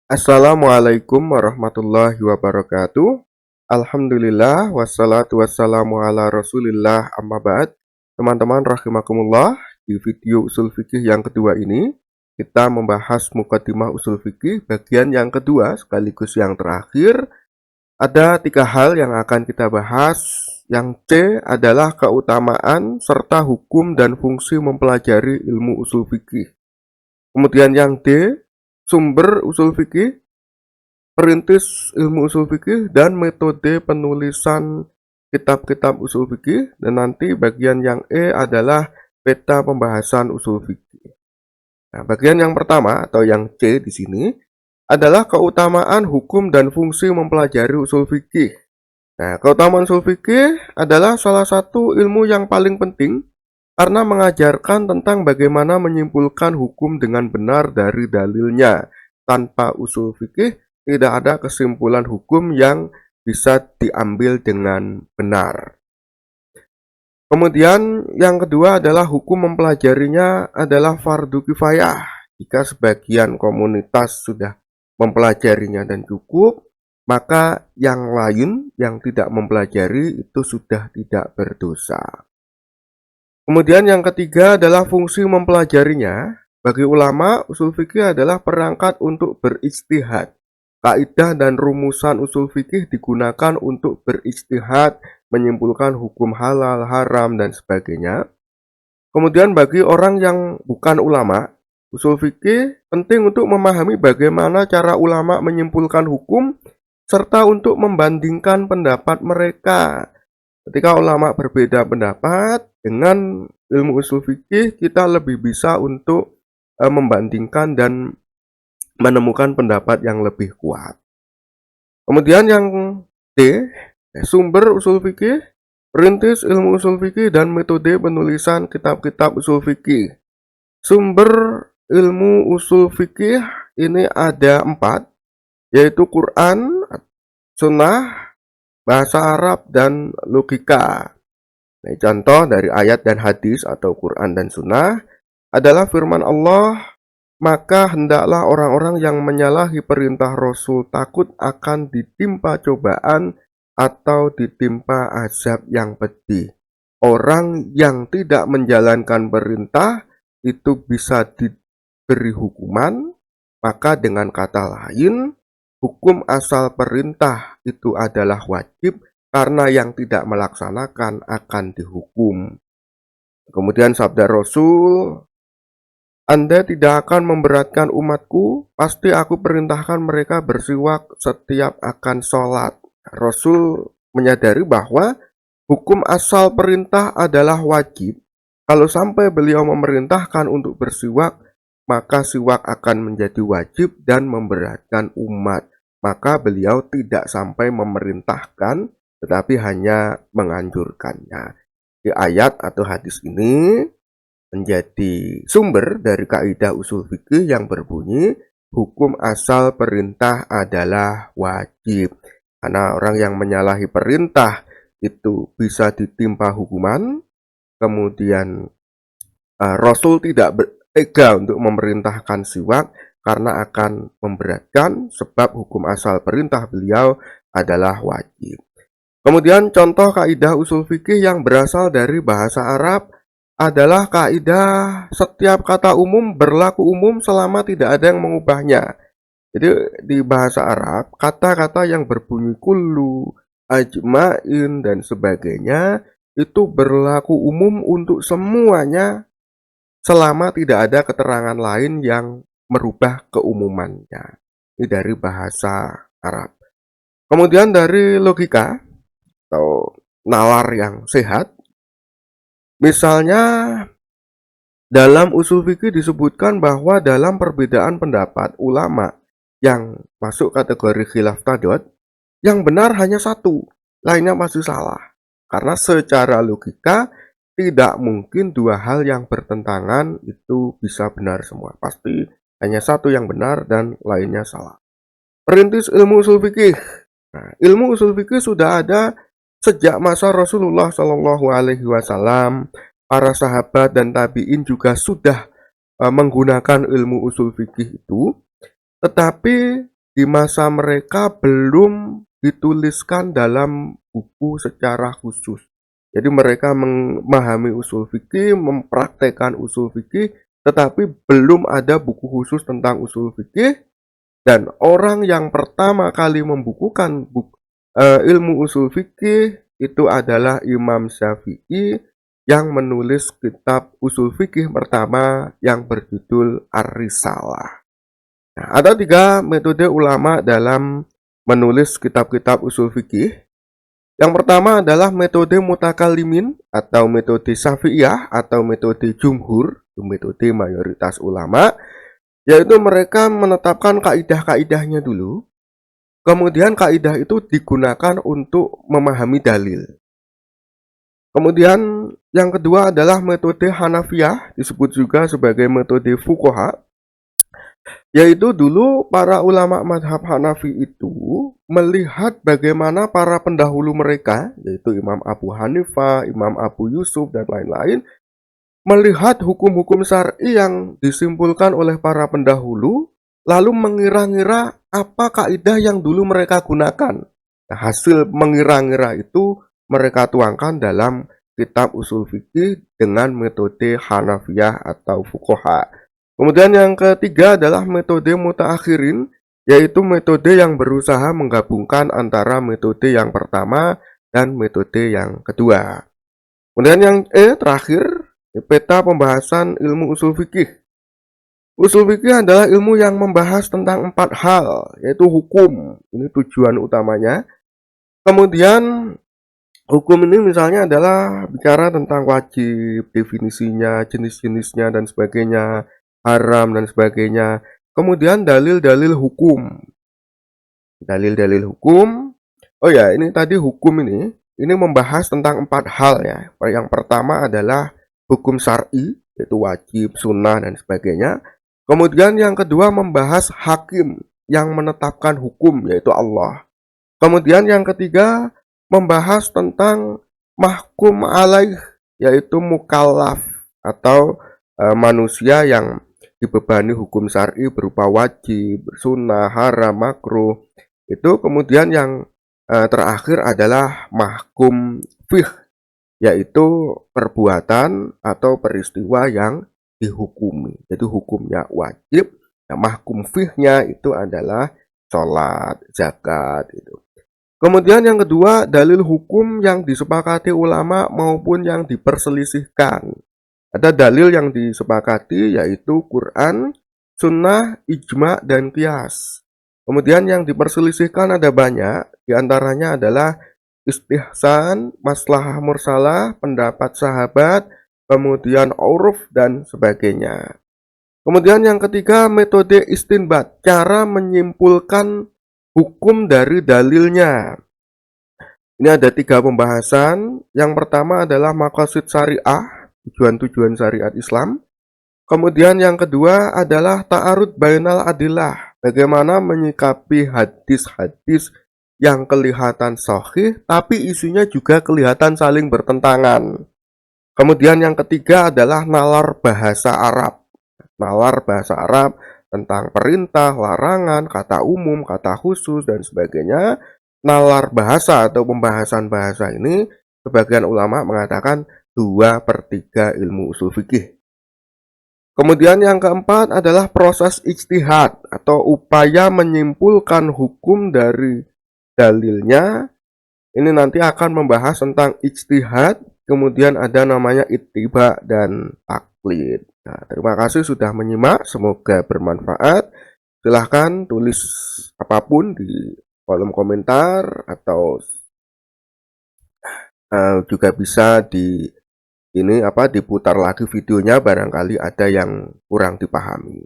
Assalamualaikum warahmatullahi wabarakatuh. Alhamdulillah wassalatu wassalamu ala Rasulillah amma ba'd. Teman-teman rahimakumullah, di video usul fikih yang kedua ini kita membahas mukaddimah usul fikih bagian yang kedua sekaligus yang terakhir. Ada tiga hal yang akan kita bahas. Yang C adalah keutamaan serta hukum dan fungsi mempelajari ilmu usul fikih. Kemudian yang D, sumber usul fikih, perintis ilmu usul fikih, dan metode penulisan kitab-kitab usul fikih. Dan nanti bagian yang E adalah peta pembahasan usul fikih. Nah, bagian yang pertama atau yang C di sini adalah keutamaan hukum dan fungsi mempelajari usul fikih. Nah, keutamaan usul fikih adalah salah satu ilmu yang paling penting karena mengajarkan tentang bagaimana menyimpulkan hukum dengan benar dari dalilnya. Tanpa usul fikih, tidak ada kesimpulan hukum yang bisa diambil dengan benar. Kemudian yang kedua adalah hukum mempelajarinya adalah fardu kifayah. Jika sebagian komunitas sudah mempelajarinya dan cukup, maka yang lain yang tidak mempelajari itu sudah tidak berdosa. Kemudian yang ketiga adalah fungsi mempelajarinya. Bagi ulama, usul fikih adalah perangkat untuk beristihad. Kaidah dan rumusan usul fikih digunakan untuk beristihad, menyimpulkan hukum halal, haram, dan sebagainya. Kemudian bagi orang yang bukan ulama, usul fikih penting untuk memahami bagaimana cara ulama menyimpulkan hukum, serta untuk membandingkan pendapat mereka. Ketika ulama berbeda pendapat, dengan ilmu usul fikih kita lebih bisa untuk membandingkan dan menemukan pendapat yang lebih kuat. Kemudian yang D, sumber usul fikih, perintis ilmu usul fikih, dan metode penulisan kitab-kitab usul fikih. Sumber ilmu usul fikih ini ada 4, yaitu Quran, Sunnah, bahasa Arab, dan logika. Nah, contoh dari ayat dan hadis atau Quran dan Sunnah adalah firman Allah, maka hendaklah orang-orang yang menyalahi perintah Rasul takut akan ditimpa cobaan atau ditimpa azab yang pedih. Orang yang tidak menjalankan perintah itu bisa diberi hukuman, maka dengan kata lain, hukum asal perintah itu adalah wajib karena yang tidak melaksanakan akan dihukum. Kemudian sabda Rasul, Anda tidak akan memberatkan umatku, pasti aku perintahkan mereka bersiwak setiap akan sholat. Rasul menyadari bahwa hukum asal perintah adalah wajib. Kalau sampai beliau memerintahkan untuk bersiwak, maka siwak akan menjadi wajib dan memberatkan umat. Maka beliau tidak sampai memerintahkan, tetapi hanya menganjurkannya. Di ayat atau hadis ini menjadi sumber dari kaidah usul fikih yang berbunyi hukum asal perintah adalah wajib. Karena orang yang menyalahi perintah itu bisa ditimpa hukuman. Kemudian Rasul tidak tega untuk memerintahkan siwak karena akan memberatkan, sebab hukum asal perintah beliau adalah wajib. Kemudian contoh kaidah usul fikih yang berasal dari bahasa Arab adalah kaidah setiap kata umum berlaku umum selama tidak ada yang mengubahnya. Jadi di bahasa Arab, kata-kata yang berbunyi kullu, ajma'in, dan sebagainya itu berlaku umum untuk semuanya selama tidak ada keterangan lain yang merubah keumumannya. Ini dari bahasa Arab. Kemudian dari logika atau nalar yang sehat, misalnya dalam usul fikih disebutkan bahwa dalam perbedaan pendapat ulama yang masuk kategori khilaf tadad, yang benar hanya satu, lainnya masih salah. Karena secara logika tidak mungkin dua hal yang bertentangan itu bisa benar semua. Pasti hanya satu yang benar dan lainnya salah. Perintis ilmu usul fikih. Nah, ilmu usul fikih sudah ada sejak masa Rasulullah Shallallahu Alaihi Wasallam. Para sahabat dan tabiin juga sudah menggunakan ilmu usul fikih itu. Tetapi di masa mereka belum dituliskan dalam buku secara khusus. Jadi mereka memahami usul fikih, mempraktekkan usul fikih, tetapi belum ada buku khusus tentang usul fikih. Dan orang yang pertama kali membukukan ilmu usul fikih itu adalah Imam Syafi'i yang menulis kitab usul fikih pertama yang berjudul Ar-Risalah. Nah, ada 3 metode ulama dalam menulis kitab-kitab usul fikih. Yang pertama adalah metode mutakalimin atau metode Syafi'iyah atau metode jumhur, metode mayoritas ulama, yaitu mereka menetapkan kaidah-kaidahnya dulu. Kemudian kaidah itu digunakan untuk memahami dalil. Kemudian yang kedua adalah metode Hanafiyah, disebut juga sebagai metode fuqaha, yaitu dulu para ulama madhab Hanafi itu melihat bagaimana para pendahulu mereka, yaitu Imam Abu Hanifah, Imam Abu Yusuf, dan lain-lain, melihat hukum-hukum syar'i yang disimpulkan oleh para pendahulu, lalu mengira-ngira apa kaidah yang dulu mereka gunakan. Nah, hasil mengira-ngira itu mereka tuangkan dalam kitab usul fikih dengan metode Hanafiyah atau fuqaha. Kemudian yang ketiga adalah metode mutaakhirin, yaitu metode yang berusaha menggabungkan antara metode yang pertama dan metode yang kedua. Kemudian yang terakhir, peta pembahasan ilmu usul fikih. Usul fikih adalah ilmu yang membahas tentang 4 hal, yaitu hukum, ini tujuan utamanya. Kemudian hukum ini misalnya adalah bicara tentang wajib, definisinya, jenis-jenisnya, dan sebagainya, haram, dan sebagainya. Kemudian dalil-dalil hukum. Dalil-dalil hukum, oh ya, ini tadi hukum ini membahas tentang 4 hal ya. Yang pertama adalah hukum syar'i, yaitu wajib, sunnah, dan sebagainya. Kemudian yang kedua membahas hakim yang menetapkan hukum, yaitu Allah. Kemudian yang ketiga membahas tentang mahkum alaih, yaitu mukallaf atau manusia yang dibebani hukum syar'i berupa wajib, sunnah, haram, makruh. Itu kemudian yang terakhir adalah mahkum fih, yaitu perbuatan atau peristiwa yang dihukumi. Jadi hukumnya wajib, nah mahkum fihnya itu adalah sholat, zakat itu. Kemudian yang kedua, dalil hukum yang disepakati ulama maupun yang diperselisihkan. Ada dalil yang disepakati yaitu Quran, sunnah, ijma, dan qiyas. Kemudian yang diperselisihkan ada banyak, diantaranya adalah istihsan, maslahah mursalah, pendapat sahabat, kemudian uruf, dan sebagainya. Kemudian yang ketiga, metode istinbat, cara menyimpulkan hukum dari dalilnya. Ini ada 3 pembahasan. Yang pertama adalah maqasid syariah, tujuan-tujuan syariat Islam. Kemudian yang kedua adalah ta'arud bainal adillah, bagaimana menyikapi hadis-hadis yang kelihatan sahih tapi isinya juga kelihatan saling bertentangan. Kemudian yang ketiga adalah nalar bahasa Arab. Nalar bahasa Arab tentang perintah, larangan, kata umum, kata khusus, dan sebagainya. Nalar bahasa atau pembahasan bahasa ini sebagian ulama mengatakan 2/3 ilmu usul fikih. Kemudian yang keempat adalah proses ijtihad atau upaya menyimpulkan hukum dari dalilnya. Ini nanti akan membahas tentang ijtihad, kemudian ada namanya ittiba dan taklid. Nah, terima kasih sudah menyimak, semoga bermanfaat. Silahkan tulis apapun di kolom komentar atau juga bisa diputar lagi videonya barangkali ada yang kurang dipahami.